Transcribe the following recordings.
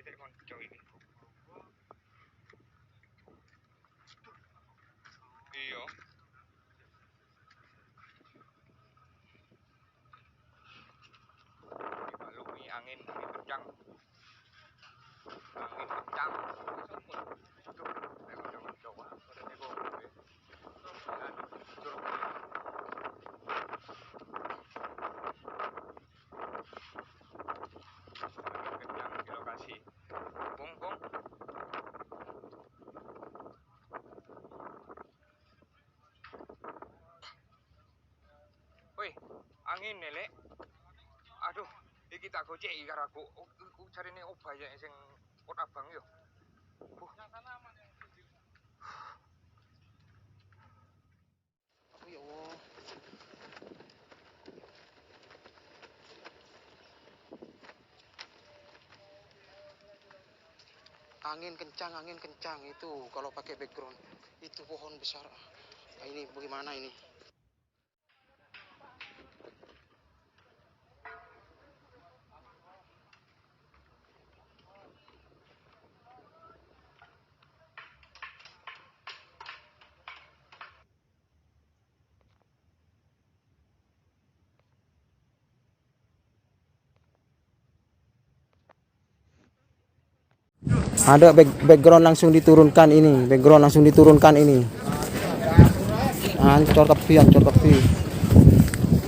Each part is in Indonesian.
Iya. Dimaklumi angin kencang. Angin kencang. Aduh, jangan coba. Ini kok gue. Kencang di lokasi. Bongkong. Woi, angin nelek. Aduh, iki tak gocek karo aku. Aku carine obah ya sing pot abang yo. Ya Allah. Angin kencang itu kalau pakai background. Itu pohon besar. Nah, ini bagaimana ini? Ada background langsung diturunkan ini, Ancor kepi.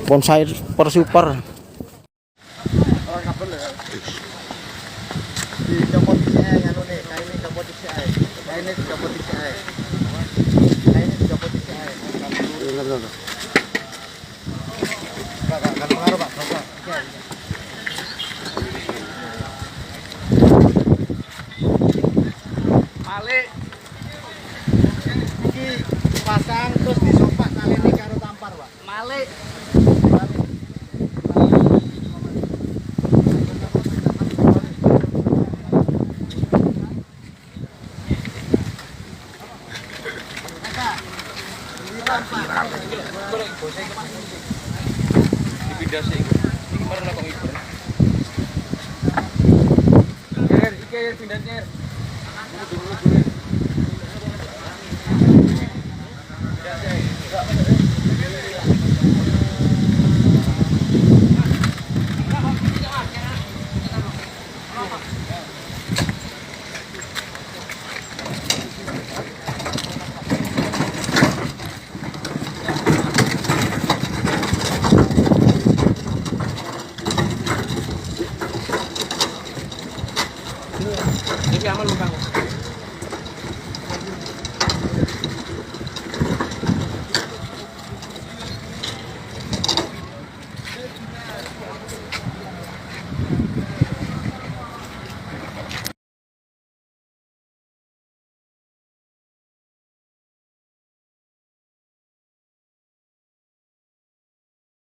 Bonsai per super. Balik iki pasang terus disopak kali ini karo tampar, Pak. Malik. Dipindah sih. Iki mari kok ibu. Iki pindahnya. Dulu.